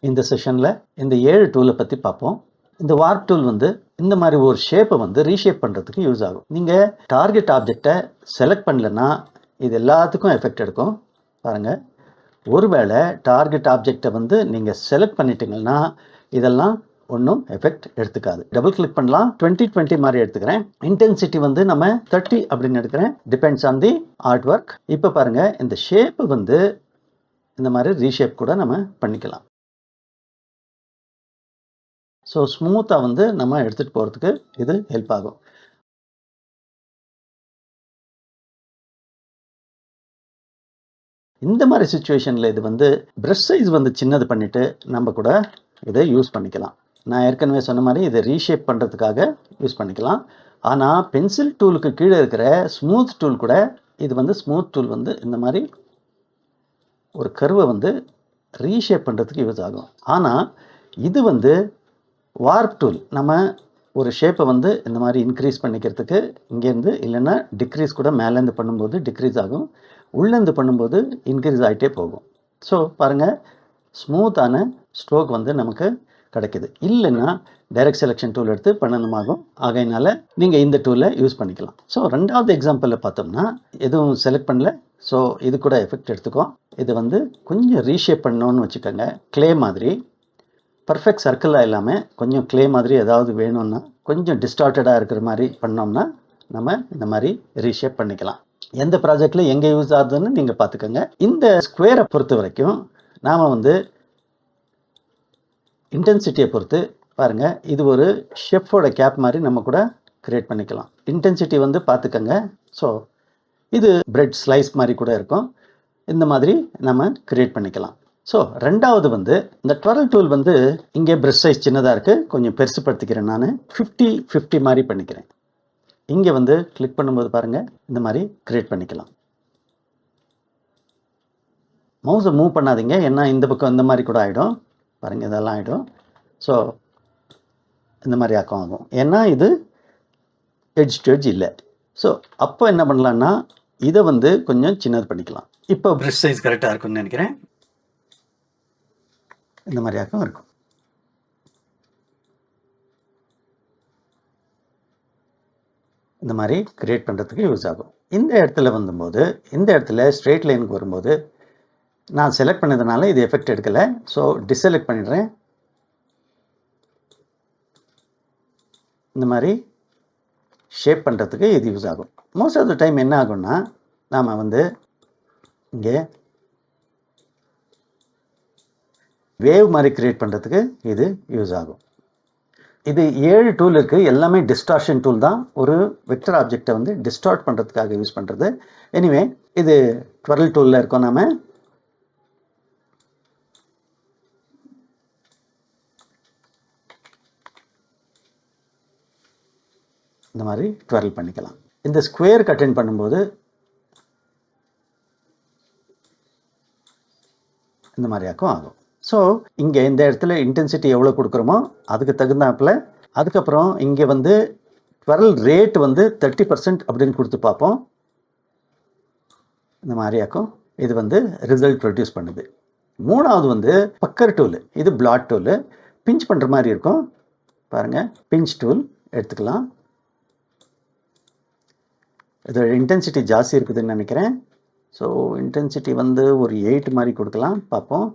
இந்த செஷனில் இந்த 7 டூலை பற்றி பார்ப்போம். இந்த வார்ப் டூல் வந்து இந்த மாதிரி ஒரு ஷேப்பை வந்து ரீஷேப் பண்ணுறதுக்கு யூஸ் ஆகும். நீங்கள் டார்கெட் ஆப்ஜெக்டை செலக்ட் பண்ணலன்னா இது எல்லாத்துக்கும் எஃபெக்ட் எடுக்கும். பாருங்கள், ஒருவேளை டார்கெட் ஆப்ஜெக்டை வந்து நீங்கள் செலக்ட் பண்ணிட்டீங்கன்னா இதெல்லாம் ஒன்றும் எஃபெக்ட் எடுத்துக்காது. டபுள் கிளிக் பண்ணலாம். 2020 மாதிரி எடுத்துக்கிறேன். இன்டென்சிட்டி வந்து நம்ம 30 அப்படின்னு எடுக்கிறேன். Depends on the art work. இப்போ பாருங்கள், இந்த ஷேப்பு வந்து இந்த மாதிரி ரீஷேப் கூட நம்ம பண்ணிக்கலாம். ஸோ ஸ்மூத்தாக வந்து நம்ம எடுத்துகிட்டு போகிறதுக்கு இது ஹெல்ப் ஆகும். இந்த மாதிரி சுச்சுவேஷனில் இது வந்து ப்ரஷ் சைஸ் வந்து சின்னது பண்ணிவிட்டு நம்ம கூட இதை யூஸ் பண்ணிக்கலாம். நான் ஏற்கனவே சொன்ன மாதிரி இதை ரீஷேப் பண்ணுறதுக்காக யூஸ் பண்ணிக்கலாம். ஆனால் பென்சில் டூலுக்கு கீழே இருக்கிற ஸ்மூத் டூல் கூட இது வந்து ஸ்மூத் டூல் வந்து இந்த மாதிரி ஒரு கர்வை வந்து ரீஷேப் பண்ணுறதுக்கு யூஸ் ஆகும். ஆனால் இது வந்து வார்ப் டூல். நம்ம ஒரு ஷேப்பை வந்து இந்த மாதிரி இன்க்ரீஸ் பண்ணிக்கிறதுக்கு இங்கேருந்து, இல்லைன்னா டிக்ரீஸ் கூட மேலேருந்து பண்ணும்போது டிக்ரீஸ் ஆகும், உள்ளேருந்து பண்ணும்போது இன்க்ரீஸ் ஆகிட்டே போகும். ஸோ பாருங்கள், ஸ்மூத்தான ஸ்ட்ரோக் வந்து நமக்கு கிடைக்கிது. இல்லைன்னா டைரக்ட் செலெக்ஷன் டூல் எடுத்து பண்ணணுமாகும். ஆகையினால நீங்கள் இந்த டூலை யூஸ் பண்ணிக்கலாம். ஸோ ரெண்டாவது எக்ஸாம்பிளில் பார்த்தோம்னா எதுவும் செலக்ட் பண்ணல. ஸோ இது கூட எஃபெக்ட் எடுத்துக்கும். இது வந்து கொஞ்சம் ரீஷேப் பண்ணோன்னு வச்சுக்கோங்க. க்ளே மாதிரி பர்ஃபெக்ட் சர்க்கிளாக இல்லாமல் கொஞ்சம் க்ளே மாதிரி ஏதாவது வேணும்னா கொஞ்சம் டிஸ்டார்ட்டடாக இருக்கிற மாதிரி பண்ணோம்னா நம்ம இந்த மாதிரி ரீஷேப் பண்ணிக்கலாம். எந்த ப்ராஜெக்டில் எங்கே யூஸ் ஆகுதுன்னு நீங்கள் பார்த்துக்கோங்க. இந்த ஸ்கொயரை பொறுத்த வரைக்கும் நாம் வந்து இன்டென்சிட்டியை பொறுத்து பாருங்கள், இது ஒரு ஷெஃபோட கேப் மாதிரி நம்ம கூட க்ரியேட் பண்ணிக்கலாம். இன்டென்சிட்டி வந்து பார்த்துக்கோங்க. ஸோ இது பிரெட் ஸ்லைஸ் மாதிரி கூட இருக்கும். இந்த மாதிரி நம்ம க்ரியேட் பண்ணிக்கலாம். ஸோ ரெண்டாவது வந்து இந்த 12 டூல் வந்து இங்கே ப்ரஷ் சைஸ் சின்னதாக இருக்குது, கொஞ்சம் பெருசுப்படுத்திக்கிறேன். நான் 50-50 மாதிரி பண்ணிக்கிறேன். இங்கே வந்து கிளிக் பண்ணும்போது பாருங்கள், இந்த மாதிரி க்ரியேட் பண்ணிக்கலாம். மவுஸை மூவ் பண்ணாதீங்க, ஏன்னா இந்த பக்கம் இந்த மாதிரி கூட ஆகிடும். பாருங்கள், இதெல்லாம் ஆகிடும். ஸோ இந்த மாதிரி ஆக்கம் ஆகும், ஏன்னா இது எட்ஜ் டு எட்ஜ் இல்லை. ஸோ அப்போ என்ன பண்ணலான்னா இதை வந்து கொஞ்சம் சின்னது பண்ணிக்கலாம். இப்போ ப்ரஷ் சைஸ் கரெக்டாக இருக்குன்னு நினைக்கிறேன். இந்த மாதிரி ஆக்கம் இருக்கும். இந்த மாதிரி கிரியேட் பண்ணுறதுக்கு யூஸ் ஆகும். இந்த இடத்துல வந்தபோது, இந்த இடத்துல ஸ்ட்ரெயிட் லைனுக்கு வரும்போது நான் செலக்ட் பண்ணதுனால இது எஃபெக்ட் எடுக்கலை. ஸோ டிசெலக்ட் பண்ணிடுறேன். இந்த மாதிரி ஷேப் பண்ணுறதுக்கு இது யூஸ் ஆகும். மோஸ்ட் ஆஃப் த டைம் என்ன ஆகும்னா நாம் வந்து இங்கே வேவ் மாதிரி கிரியேட் பண்ணுறதுக்கு இது யூஸ் ஆகும். இது 7 டூல் இருக்குது. எல்லாமே டிஸ்டார்ஷன் டூல் தான். ஒரு வெக்டர் ஆப்ஜெக்டை வந்து டிஸ்டார்ட் பண்ணுறதுக்காக யூஸ் பண்ணுறது. எனிவே இது 12 டூலில் இருக்கோம். நாம் இந்த மாதிரி 12 பண்ணிக்கலாம். இந்த ஸ்கொயர் கட்டிங் பண்ணும்போது இந்த மாதிரியாக்கும் ஆகும். ஸோ இங்கே இந்த இடத்துல இன்டென்சிட்டி எவ்வளோ கொடுக்குறோமோ அதுக்கு தகுந்தாப்பில், அதுக்கப்புறம் இங்கே வந்து 12 ரேட் வந்து 30% அப்படின்னு கொடுத்து பார்ப்போம். இந்த மாதிரியாக்கும் இது வந்து ரிசல்ட் ப்ரொடியூஸ் பண்ணுது. மூணாவது வந்து பக்கர் டூல். இது பிளாட் டூலு. பிஞ்ச் பண்ணுற மாதிரி இருக்கும். பாருங்கள், பிஞ்ச் டூல் எடுத்துக்கலாம். இது இன்டென்சிட்டி ஜாஸ்தி இருக்குதுன்னு நினைக்கிறேன். ஸோ இன்டென்சிட்டி வந்து ஒரு 8 மாதிரி கொடுக்கலாம், பார்ப்போம்.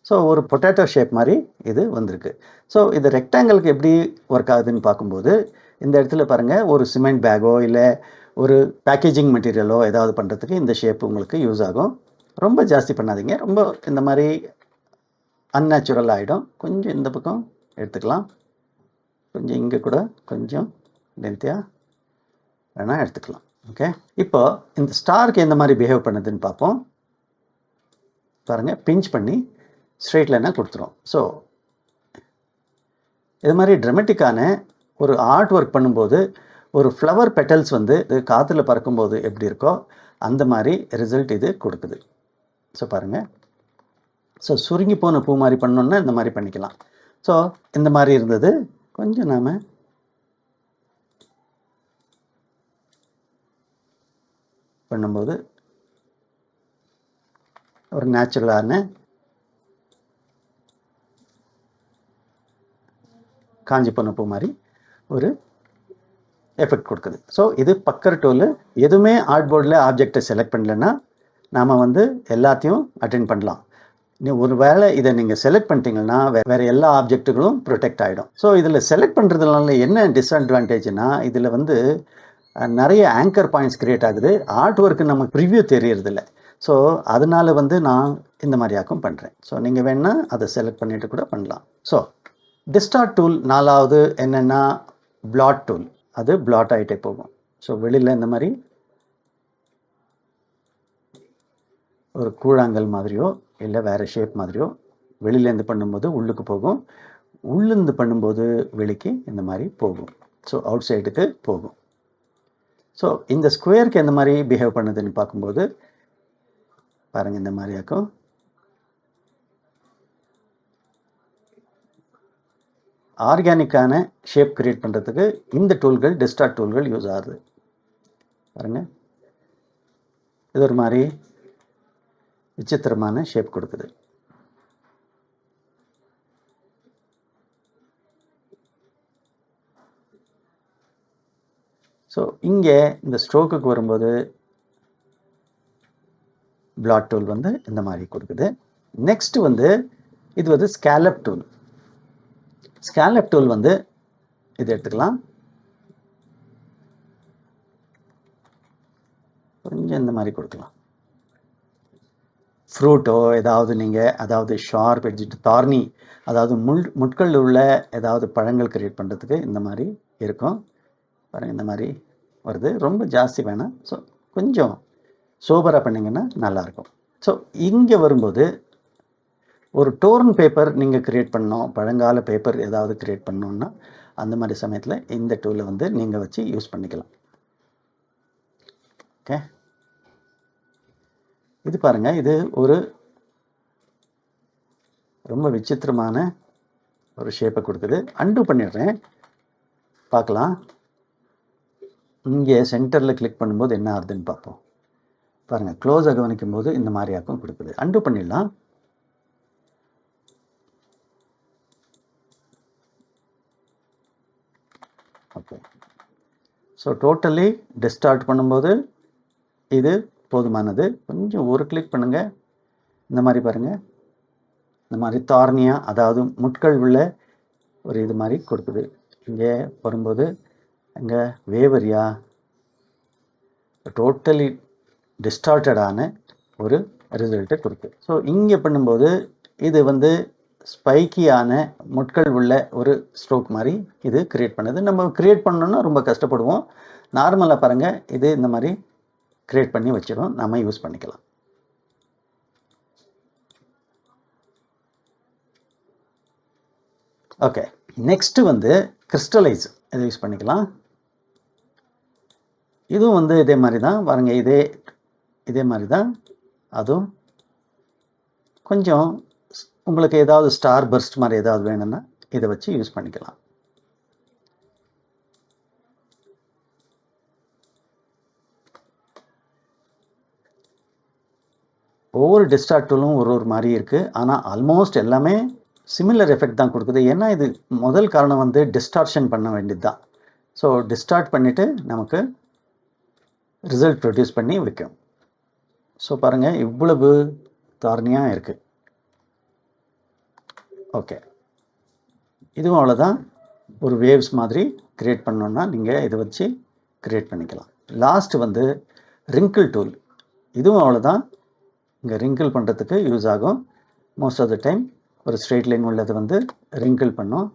ஸோ ஒரு பொட்டேட்டோ ஷேப் மாதிரி இது வந்திருக்கு. ஸோ இது ரெக்டாங்கிளுக்கு எப்படி ஒர்க் ஆகுதுன்னு பார்க்கும்போது இந்த இடத்துல பாருங்கள், ஒரு சிமெண்ட் பேக்கோ இல்லை ஒரு பேக்கேஜிங் மெட்டீரியலோ ஏதாவது பண்ணுறதுக்கு இந்த ஷேப் உங்களுக்கு யூஸ் ஆகும். ரொம்ப ஜாஸ்தி பண்ணாதீங்க, ரொம்ப இந்த மாதிரி அன்நேச்சுரல் ஆகிடும். கொஞ்சம் இந்த பக்கம் எடுத்துக்கலாம், கொஞ்சம் இங்கே கூட கொஞ்சம் லென்த்தியாக வேணால் எடுத்துக்கலாம். ஓகே, இப்போ இந்த ஸ்டாருக்கு எந்த மாதிரி பிஹேவ் பண்ணுதுன்னு பார்ப்போம். பாருங்கள், பிஞ்ச் பண்ணி ஸ்ட்ரெயிட் லைனாக கொடுத்துரும். ஸோ இது மாதிரி ட்ரமெட்டிக்கான ஒரு ஆர்ட் ஒர்க் பண்ணும்போது ஒரு ஃப்ளவர் பெட்டல்ஸ் வந்து காற்றுல பறக்கும்போது எப்படி இருக்கோ அந்த மாதிரி ரிசல்ட் இது கொடுக்குது. ஸோ பாருங்கள், ஸோ சுருங்கி போன பூ மாதிரி பண்ணோன்னா இந்த மாதிரி பண்ணிக்கலாம். ஸோ இந்த மாதிரி இருந்தது. கொஞ்சம் நாம் பண்ணும்போது ஒரு நேச்சுரலான காஞ்சி போன பூ மாதிரி ஒரு எஃபெக்ட் கொடுக்குது. ஸோ இது பக்கர் டூலு. எதுவுமே ஆர்ட் போர்டில் ஆப்ஜெக்டை செலக்ட் பண்ணலன்னா நாம் வந்து எல்லாத்தையும் அட்டென்ட் பண்ணலாம். ஒரு வேளை இதை நீங்கள் செலக்ட் பண்ணிட்டீங்கன்னா வேறு எல்லா ஆப்ஜெக்ட்டுகளும் ப்ரொடெக்ட் ஆகிடும். ஸோ இதில் செலக்ட் பண்ணுறதுனால என்ன டிஸ்அட்வான்டேஜ்னா, இதில் வந்து நிறைய ஆங்கர் பாயிண்ட்ஸ் க்ரியேட் ஆகுது. ஆர்ட் ஒர்க்கு நமக்கு ப்ரிவ்யூ தெரியறதில்ல. ஸோ அதனால் வந்து நான் இந்த மாதிரியாக்கும் பண்ணுறேன். ஸோ நீங்கள் வேணால் அதை செலக்ட் பண்ணிவிட்டு கூட பண்ணலாம். ஸோ டிஸ்டார்ட் டூல் 4வது என்னென்னா பிளாட் டூல். அது பிளாட் ஆகிட்டே போகும். ஸோ வெளியில் இந்த மாதிரி ஒரு கூழாங்கல் மாதிரியோ இல்லை வேறு ஷேப் மாதிரியோ வெளியிலேருந்து பண்ணும்போது உள்ளுக்கு போகும், உள்ளேருந்து பண்ணும்போது வெளிக்கு இந்த மாதிரி போகும். ஸோ அவுட் சைடுக்கு போகும். ஸோ இந்த ஸ்கொயருக்கு எந்த மாதிரி பிஹேவ் பண்ணுதுன்னு பார்க்கும்போது பாருங்கள், இந்த மாதிரியாக்கும் ஆர்கானிக்கான ஷேப் கிரியேட் பண்ணுறதுக்கு இந்த டூல்கள், டிஸ்டார்ட் டூல்கள் யூஸ் ஆகுது. பாருங்கள், இது ஒரு மாதிரி விசித்திரமான ஷேப் கொடுக்குது. ஸோ இங்கே இந்த ஸ்ட்ரோக்குக்கு வரும்போது பிளாட் டூல் வந்து இந்த மாதிரி கொடுக்குது. நெக்ஸ்ட் வந்து இது வந்து ஸ்கேலப் டூல். ஸ்கேலப் டூல் வந்து இது எடுத்துக்கலாம். கொஞ்சம் இந்த மாதிரி கொடுக்கலாம். ஃப்ரூட்டோ ஏதாவது நீங்கள், அதாவது ஷார்ப் எட்ஜிட்டு தார்னி, அதாவது முட்கள் உள்ள ஏதாவது பழங்கள் கிரியேட் பண்ணுறதுக்கு இந்த மாதிரி இருக்கும். பாருங்கள், இந்த மாதிரி வருது. ரொம்ப ஜாஸ்தி வேணாம். ஸோ கொஞ்சம் சோபராக பண்ணிங்கன்னா நல்லாயிருக்கும். ஸோ இங்கே வரும்போது ஒரு டோர்ன் பேப்பர் நீங்கள் க்ரியேட் பண்ணணும், பழங்கால பேப்பர் ஏதாவது க்ரியேட் பண்ணணுன்னா அந்த மாதிரி சமயத்தில் இந்த டூலை வந்து நீங்கள் வச்சு யூஸ் பண்ணிக்கலாம். ஓகே, இது பாருங்கள், இது ஒரு ரொம்ப விசித்திரமான ஒரு ஷேப்பை கொடுக்குது. அன்டூ பண்ணிடுறேன், பார்க்கலாம். இங்கே சென்டரில் கிளிக் பண்ணும்போது என்ன ஆகுதுன்னு பார்ப்போம். பாருங்கள், க்ளோஸாக கவனிக்கும் போது இந்த மாதிரியாக்கும் கொடுக்குது. அன்டூ பண்ணிடலாம். ஓகே, ஸோ டோட்டலி டிஸ்டார்ட் பண்ணும்போது இது போதுமானது. கொஞ்சம் ஒரு கிளிக் பண்ணுங்கள், இந்த மாதிரி பாருங்கள், இந்த மாதிரி தார்னியா, அதாவது முட்கள் உள்ள ஒரு இது மாதிரி கொடுக்குது. இங்கே வரும்போது இங்கே வேவரியா டோட்டலி டிஸ்டார்டடான ஒரு ரிசல்ட்டை கொடுக்குது. ஸோ இங்கே பண்ணும்போது இது வந்து ஸ்பைக்கியான முட்கள் உள்ள ஒரு ஸ்ட்ரோக் மாதிரி இது கிரியேட் பண்ணுது. நம்ம கிரியேட் பண்ணோன்னா ரொம்ப கஷ்டப்படுவோம். நார்மலாக பாருங்கள், இது இந்த மாதிரி கிரியேட் பண்ணி வச்சிடும், நம்ம யூஸ் பண்ணிக்கலாம். ஓகே, நெக்ஸ்ட்டு வந்து கிறிஸ்டலைஸ், இதை யூஸ் பண்ணிக்கலாம். இதுவும் வந்து இதே மாதிரி தான் பாருங்கள், இதே மாதிரி தான். அதுவும் கொஞ்சம் உங்களுக்கு ஏதாவது ஸ்டார் பர்ஸ்ட் மாதிரி ஏதாவது வேணும்னா இதை வச்சு யூஸ் பண்ணிக்கலாம். ஒவ்வொரு டிஸ்டார்ட் டூலும் ஒரு மாதிரி இருக்குது. ஆனால் ஆல்மோஸ்ட் எல்லாமே சிமிலர் எஃபெக்ட் தான் கொடுக்குது. ஏன்னா இது முதல் காரணம் வந்து டிஸ்டார்ஷன் பண்ண வேண்டியது தான். ஸோ டிஸ்டார்ட் பண்ணிவிட்டு நமக்கு ரிசல்ட் ப்ரொடியூஸ் பண்ணி வைக்கும். ஸோ பாருங்கள், இவ்வளவு தார்னியாக இருக்குது. ஓகே, இதுவும் அவ்வளோதான். ஒரு வேவ்ஸ் மாதிரி க்ரியேட் பண்ணோன்னா நீங்கள் இதை வச்சு க்ரியேட் பண்ணிக்கலாம். லாஸ்ட் வந்து ரிங்கிள் டூல். இதுவும் அவ்வளோதான். இங்கே ரிங்கிள் பண்ணுறதுக்கு யூஸ் ஆகும். மோஸ்ட் ஆஃப் த டைம் ஒரு ஸ்ட்ரெயிட் லைன் உள்ளது வந்து ரிங்கிள் பண்ணும்.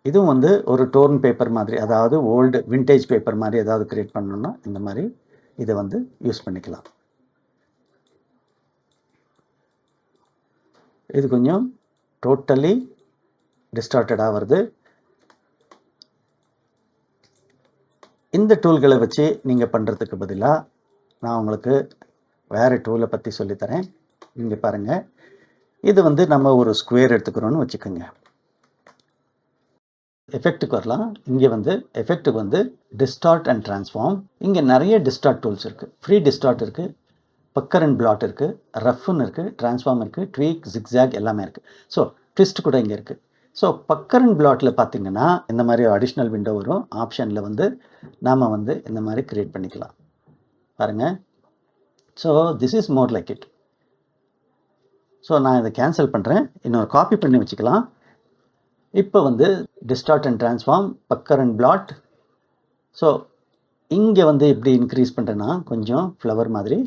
இதுவும் வந்து ஒரு டோர்ன் பேப்பர் மாதிரி, அதாவது ஓல்டு விண்டேஜ் பேப்பர் மாதிரி ஏதாவது க்ரியேட் பண்ணணுன்னா இந்த மாதிரி இதை வந்து யூஸ் பண்ணிக்கலாம். இது கொஞ்சம் டோட்டலி டிஸ்டார்டடாக வருது. இந்த டூல்களை வச்சு நீங்கள் பண்ணுறதுக்கு பதிலாக நான் உங்களுக்கு வேறு டூலை பற்றி சொல்லித்தரேன். இங்கே பாருங்கள், இது வந்து நம்ம ஒரு ஸ்கொயர் எடுத்துக்கிறோன்னு வச்சுக்கோங்க. எஃபெக்ட்டுக்கு வரலாம். இங்கே வந்து எஃபெக்ட்டுக்கு வந்து டிஸ்டார்ட் அண்ட் ட்ரான்ஸ்ஃபார்ம். இங்கே நிறைய டிஸ்டார்ட் டூல்ஸ் இருக்குது. ஃப்ரீ டிஸ்டார்ட் இருக்குது, பக்கர் அண்ட் பிளாட் இருக்குது, ரஃப்னு இருக்குது, ட்ரான்ஸ்ஃபார்ம் இருக்குது, ட்வீக், ஜிக்ஸாக் எல்லாமே இருக்குது. ஸோ ட்விஸ்ட் கூட இங்கே இருக்குது. ஸோ பக்கர் அண்ட் பிளாட்டில் பார்த்தீங்கன்னா இந்த மாதிரி அடிஷ்னல் விண்டோ வரும். ஆப்ஷனில் வந்து நாம் வந்து இந்த மாதிரி க்ரியேட் பண்ணிக்கலாம் பாருங்கள். So this is more like it. So நான் இதை கேன்சல் பண்ணுறேன், இன்னொரு காப்பி பண்ணி வச்சுக்கலாம். இப்போ வந்து distort and transform, pucker and bloat. So இங்கே வந்து எப்படி இன்க்ரீஸ் பண்ணுறேன்னா கொஞ்சம் ஃப்ளவர் மாதிரி.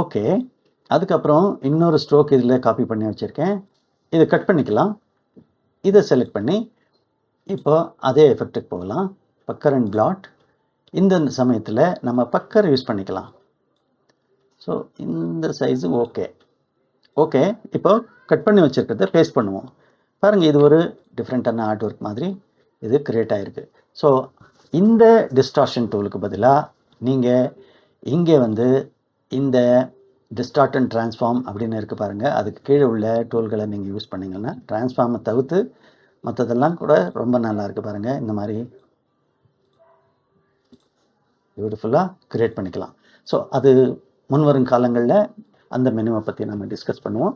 ஓகே, அதுக்கப்புறம் இன்னொரு ஸ்ட்ரோக் இதில் காப்பி பண்ணி வச்சுருக்கேன். இதை கட் பண்ணிக்கலாம். இதை செலக்ட் பண்ணி இப்போ அதே எஃபெக்ட்டுக்கு போகலாம், பக்கர் அண்ட் பிளாட். இந்த சமயத்தில் நம்ம பக்கர் யூஸ் பண்ணிக்கலாம். ஸோ இந்த சைஸு ஓகே. இப்போ கட் பண்ணி வச்சுருக்கிறத பேஸ்ட் பண்ணுவோம். பாருங்கள், இது ஒரு டிஃப்ரெண்ட்டான ஆர்ட் ஒர்க் மாதிரி இது க்ரியேட் ஆகிருக்கு. ஸோ இந்த டிஸ்டார்ஷன் டூலுக்கு பதிலாக நீங்கள் இங்கே வந்து இந்த டிஸ்டார்ட் அண்ட் ட்ரான்ஸ்ஃபார்ம் அப்படின்னு இருக்குது பாருங்கள், அதுக்கு கீழே உள்ள டூல்களை நீங்கள் யூஸ் பண்ணிங்கன்னா ட்ரான்ஸ்ஃபார்மை தவிர்த்து மற்றதெல்லாம் கூட ரொம்ப நல்லா இருக்குது பாருங்கள். இந்த மாதிரி பியூட்டிஃபுல்லாக க்ரியேட் பண்ணிக்கலாம். ஸோ அது முன்வரும் காலங்களில் அந்த மெனுவை பற்றி நம்ம டிஸ்கஸ் பண்ணுவோம்.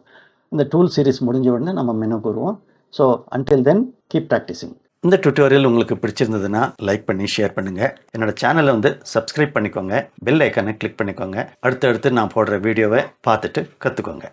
இந்த டூல் சீரிஸ் முடிஞ்ச உடனே நம்ம மெனுக்கு வருவோம். So until then keep practising. இந்த டுட்டோரியல் உங்களுக்கு பிடிச்சிருந்ததுன்னா லைக் பண்ணி ஷேர் பண்ணுங்கள். என்னோடய சேனலை வந்து சப்ஸ்கிரைப் பண்ணிக்கோங்க, பெல் ஐக்கானை கிளிக் பண்ணிக்கோங்க. அடுத்தடுத்து நான் போடுற வீடியோவை பார்த்துட்டு கற்றுக்கோங்க.